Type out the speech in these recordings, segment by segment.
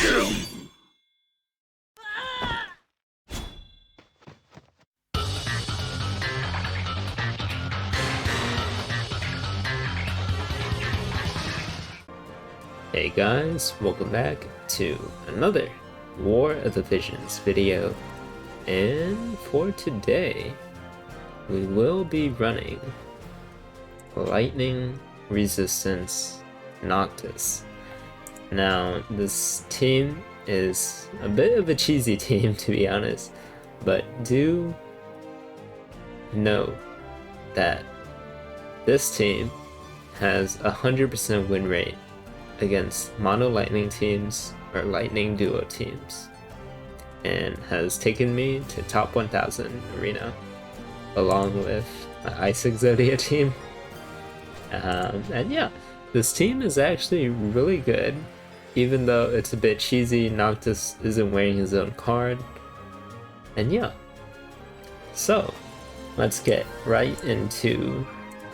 Hey guys, welcome back to another War of the Visions video, and for today we will be running Lightning Resistance Noctis. Now this team is a bit of a cheesy team, to be honest, but do know that this team has 100% win rate against mono lightning teams or lightning duo teams, and has taken me to top 1000 arena along with my Isaac Zodia team. And yeah, this team is actually really good, even though it's a bit cheesy. Noctis isn't wearing his own card, and yeah, so let's get right into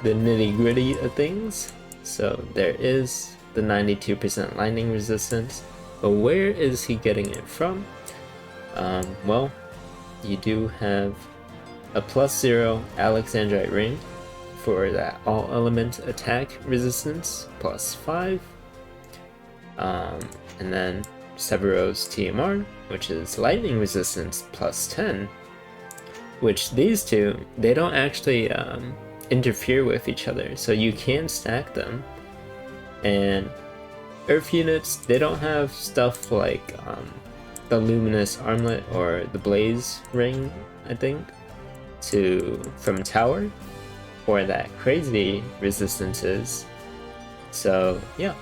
the nitty-gritty of things. So there is the 92% lightning resistance, but where is he getting it from? Well, you do have a +0 Alexandrite ring for that all element attack resistance +5, and then Severo's TMR, which is lightning resistance +10, which these two, they don't actually interfere with each other, so you can stack them. And Earth units, they don't have stuff like the Luminous Armlet or the Blaze Ring, I think, from Tower, or that crazy resistances. So yeah,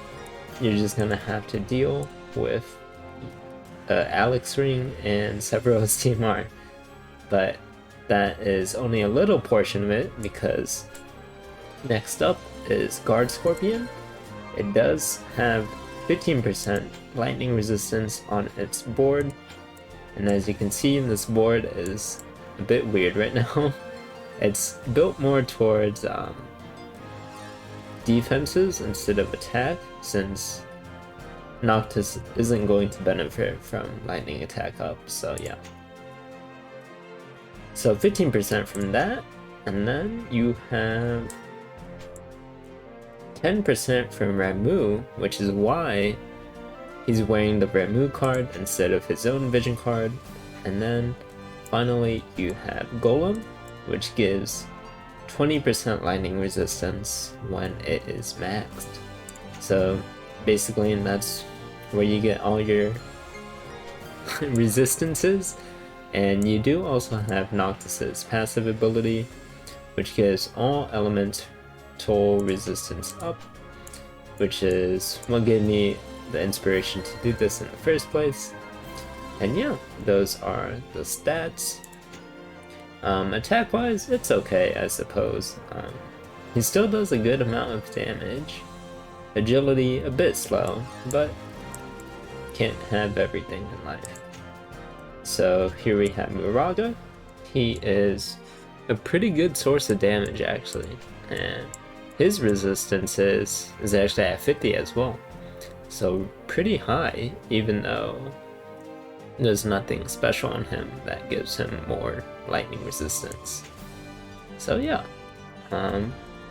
you're just gonna have to deal with Alex Ring and Severo's TMR, but that is only a little portion of it, because next up is Guard Scorpion. It does have 15% lightning resistance on its board, and as you can see, this board is a bit weird right now. It's built more towards defenses instead of attack, since Noctis isn't going to benefit from lightning attack up, so yeah. So 15% from that, and then you have 10% from Ramu, which is why he's wearing the Ramu card instead of his own vision card. And then finally you have Golem, which gives 20% lightning resistance when it is maxed. So basically that's where you get all your resistances. And you do also have Noctis's passive ability, which gives all elements toll resistance up, which is what gave me the inspiration to do this in the first place. And yeah, those are the stats. Attack wise, it's okay, I suppose. He still does a good amount of damage. Agility a bit slow, but can't have everything in life. So here we have Muraga. He is a pretty good source of damage actually, and his resistance is actually at 50 as well, so pretty high, even though there's nothing special on him that gives him more lightning resistance. So yeah,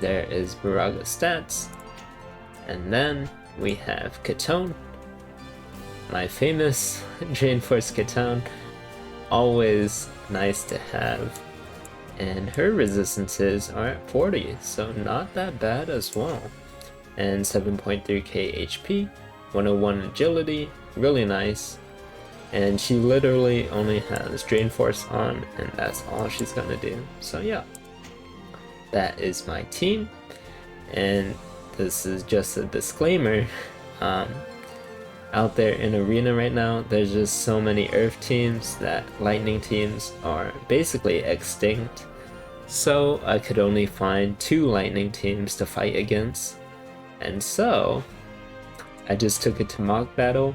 there is Muraga's stats. And then we have Kitone, my famous Dreamforce Kitone, always nice to have. And her resistances are at 40, so not that bad as well. And 7.3k HP, 101 agility, really nice. And she literally only has Drain Force on, and that's all she's gonna do. So yeah, that is my team. And this is just a disclaimer. Out there in Arena right now, there's just so many Earth teams that Lightning teams are basically extinct. So I could only find 2 Lightning teams to fight against. And so I just took it to mock battle,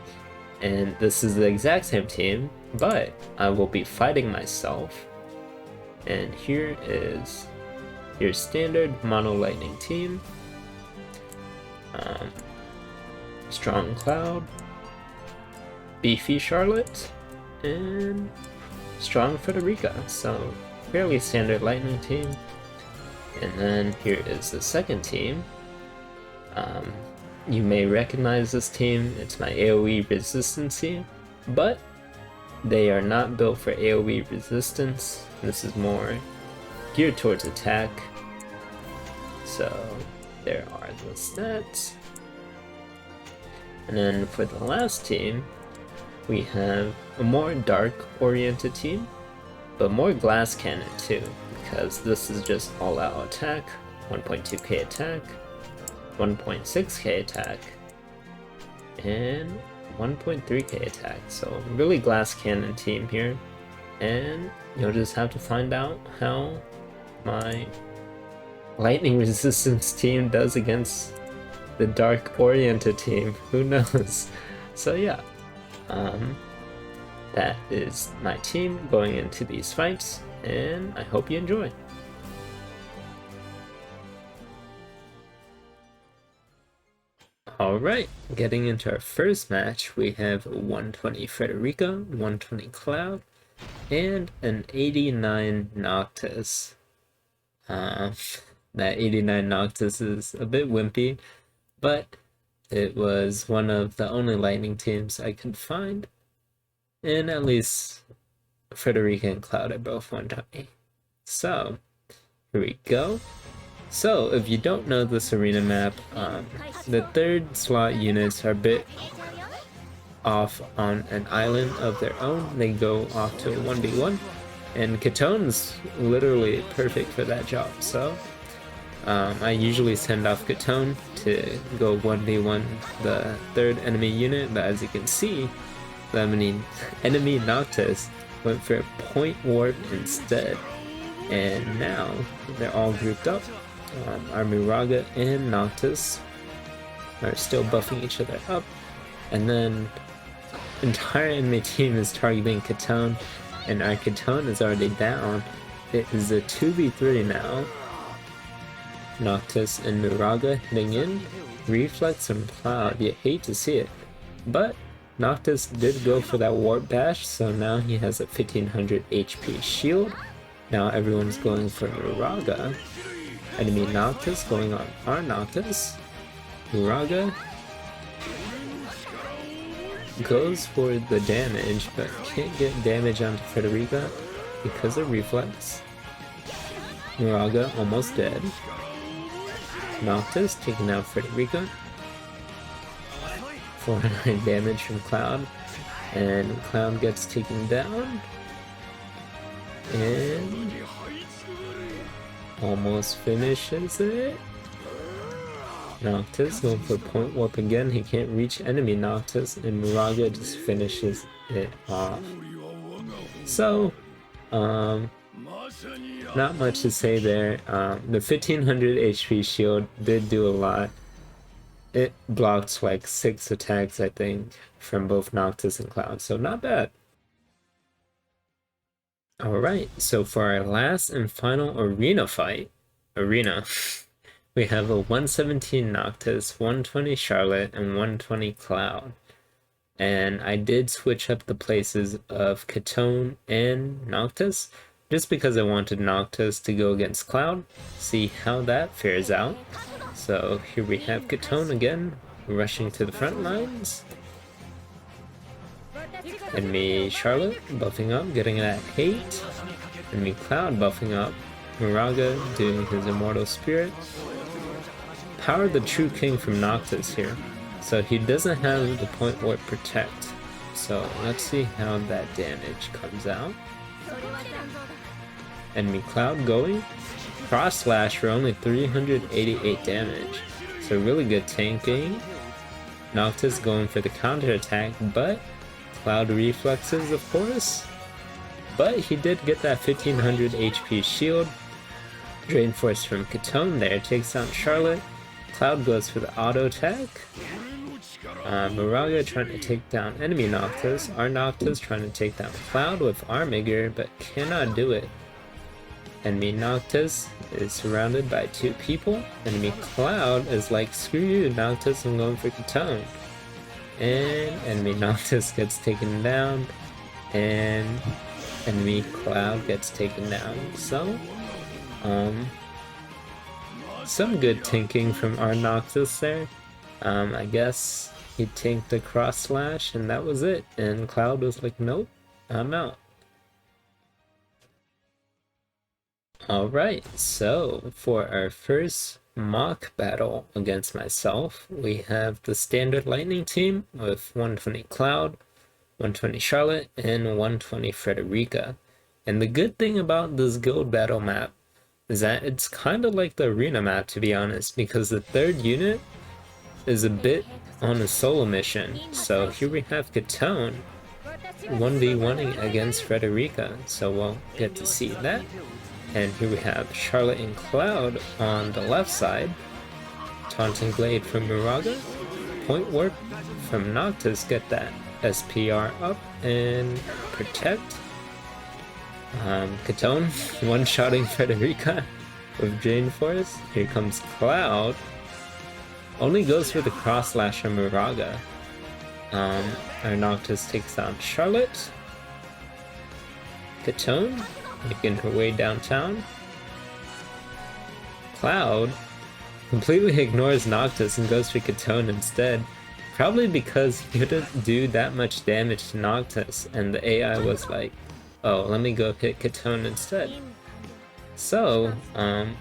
and this is the exact same team, but I will be fighting myself. And here is your standard mono Lightning team. Strong Cloud, beefy Charlotte, and strong Frederika. So fairly standard lightning team. And then here is the second team. You may recognize this team. It's my AoE resistance team, but they are not built for AoE resistance. This is more geared towards attack. So there are the stats. And then for the last team, we have a more dark oriented team, but more glass cannon too, because this is just all out attack, 1.2k attack, 1.6k attack, and 1.3k attack. So really glass cannon team here, and you'll just have to find out how my lightning resistance team does against the dark oriented team. Who knows? So yeah, that is my team going into these fights, and I hope you enjoy. Alright, getting into our first match, we have 120 Frederika, 120 Cloud, and an 89 Noctis. That 89 Noctis is a bit wimpy, but it was one of the only lightning teams I could find, and at least Frederika and Cloud are both 120. So, here we go. So, if you don't know this arena map, the third slot units are a bit off on an island of their own. They go off to a 1v1, and Kitone's literally perfect for that job. So, I usually send off Kitone to go 1v1 the third enemy unit, but as you can see, the enemy Noctis went for a point warp instead, and now they're all grouped up. Our Muraga and Noctis are still buffing each other up, and then entire enemy team is targeting Kitone, and our Kitone is already down. It is a 2v3 now. Noctis and Muraga hitting in, Reflex and Cloud. You hate to see it, but Noctis did go for that warp dash, so now he has a 1500 HP shield. Now everyone's going for Muraga. Enemy Noctis going on our Noctis. Muraga goes for the damage, but can't get damage onto Frederika because of Reflex. Muraga almost dead. Noctis taking out Frederika. 409 damage from Cloud, and Cloud gets taken down, and almost finishes it. Noctis going for point warp again. He can't reach enemy Noctis, and Muraga just finishes it off. So, not much to say there. The 1500 HP shield did do a lot. It blocked like 6 attacks, I think, from both Noctis and Cloud, so not bad. Alright, so for our last and final arena fight, we have a 117 Noctis, 120 Charlotte, and 120 Cloud. And I did switch up the places of Kitone and Noctis, just because I wanted Noctis to go against Cloud, see how that fares out. So here we have Kitone again, rushing to the front lines. Enemy Charlotte buffing up, getting that hate. Enemy Cloud buffing up. Muraga doing his Immortal Spirit. Power the True King from Noctis here. So he doesn't have the Point Warp Protect. So let's see how that damage comes out. Enemy Cloud going. Cross Slash for only 388 damage. So really good tanking. Noctis going for the counter attack, but Cloud reflexes, of course. But he did get that 1500 HP shield. Drain Force from Kitone there takes down Charlotte. Cloud goes for the auto attack. Muraga trying to take down enemy Noctis. Our Noctis trying to take down Cloud with Armigger, but cannot do it. Enemy Noctis is surrounded by 2 people. Enemy Cloud is like, screw you Noctis, I'm going for Kitone. and enemy Noctis gets taken down, and enemy Cloud gets taken down. So, some good tinking from our Noctis there. I guess he tanked the cross slash and that was it, and Cloud was like, nope, I'm out. Alright, so for our first mock battle against myself, we have the standard lightning team with 120 Cloud, 120 Charlotte, and 120 Frederika. And the good thing about this guild battle map is that it's kind of like the arena map, to be honest, because the third unit is a bit on a solo mission. So here we have Kitone 1v1ing against Frederika, so we'll get to see that. And here we have Charlotte and Cloud on the left side, Taunting Blade from Muraga, Point Warp from Noctis, get that SPR up and protect. Kitone one-shotting Frederika with Jane Force. Here comes Cloud. Only goes for the cross slash on Muraga. Our Noctis takes down Charlotte. Kitone making her way downtown. Cloud completely ignores Noctis and goes for Kitone instead. Probably because he couldn't do that much damage to Noctis, and the AI was like, oh, let me go hit Kitone instead. So,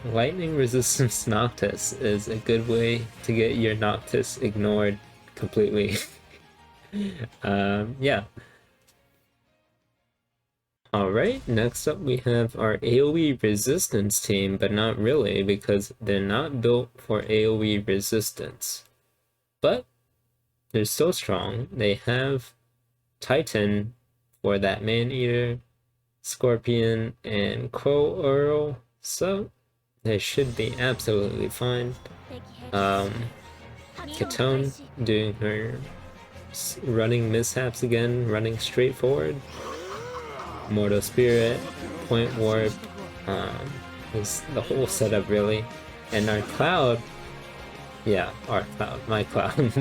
lightning resistance Noctis is a good way to get your Noctis ignored completely. Yeah. Alright, next up we have our AoE resistance team, but not really, because they're not built for AoE resistance. But they're so strong. They have Titan for that Man-Eater, Scorpion, and Crow Earl, so they should be absolutely fine. Kitone doing her running mishaps again, running straight forward. Mortal Spirit, Point Warp, is the whole setup really. And our Cloud, yeah, our Cloud, my Cloud,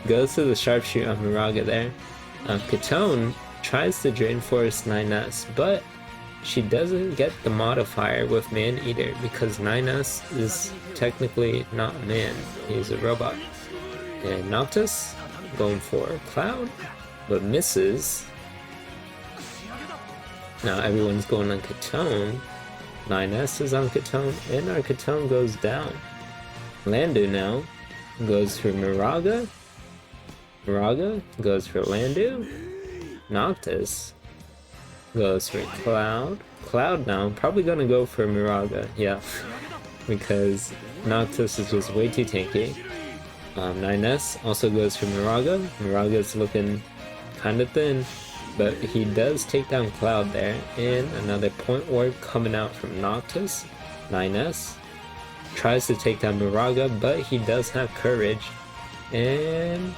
goes to the sharpshooter on Muraga there. Kitone tries to Drain Force 9S, but she doesn't get the modifier with Man-Eater because 9S is technically not a man, he's a robot. And Noctis going for Cloud, but misses. Now everyone's going on Kitone. 9S is on Kitone, and our Kitone goes down. Orlandeau now goes for Muraga. Muraga goes for Orlandeau. Noctis goes for Cloud. Cloud now probably gonna go for Muraga, yeah, because Noctis is just way too tanky. 9S also goes for Muraga. Muraga's looking kind of thin, but he does take down Cloud there, and another Point Warp coming out from Noctis. 9S tries to take down Muraga, but he does have Courage, and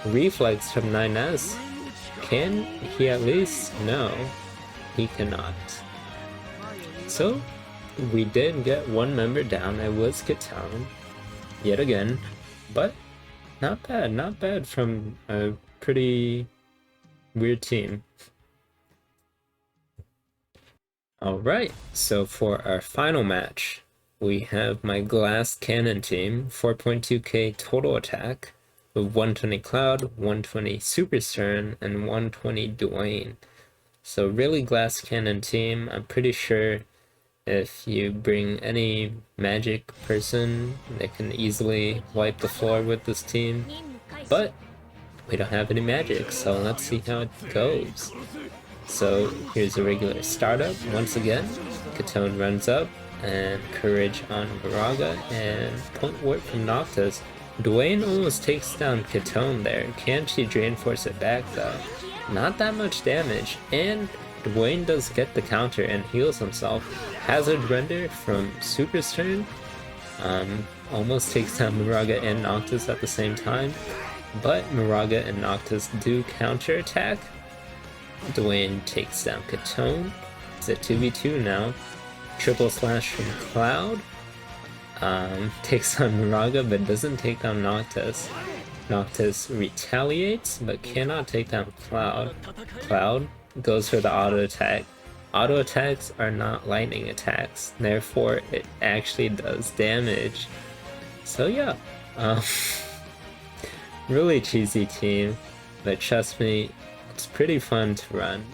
Reflex from 9S. Can he at least? No, he cannot. So we did get one member down. It was Kitone yet again, but not bad from a pretty weird team. Alright, so for our final match, we have my Glass Cannon team, 4.2k total attack, with 120 Cloud, 120 SSterne, and 120 Duane. So really Glass Cannon team. I'm pretty sure if you bring any magic person, they can easily wipe the floor with this team. But we don't have any magic, so let's see how it goes. So here's a regular startup. Once again, Kitone runs up, and Courage on Muraga, and Point Warp from Noctis. Duane almost takes down Kitone there. Can she Drain Force it back though? Not that much damage, and Duane does get the counter and heals himself. Hazard Render from SSterne almost takes down Muraga and Noctis at the same time, but Muraga and Noctis do counter attack. Duane takes down Kitone. It's a 2v2 now. Triple slash from Cloud. Takes on Muraga but doesn't take down Noctis. Noctis retaliates, but cannot take down Cloud. Cloud goes for the auto attack. Auto attacks are not lightning attacks, therefore it actually does damage. So yeah, really cheesy team, but trust me, it's pretty fun to run.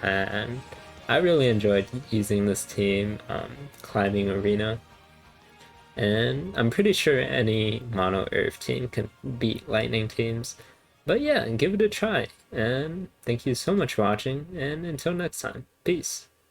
And I really enjoyed using this team, climbing arena. And I'm pretty sure any mono earth team can beat lightning teams. But yeah, give it a try. And thank you so much for watching, and until next time, peace.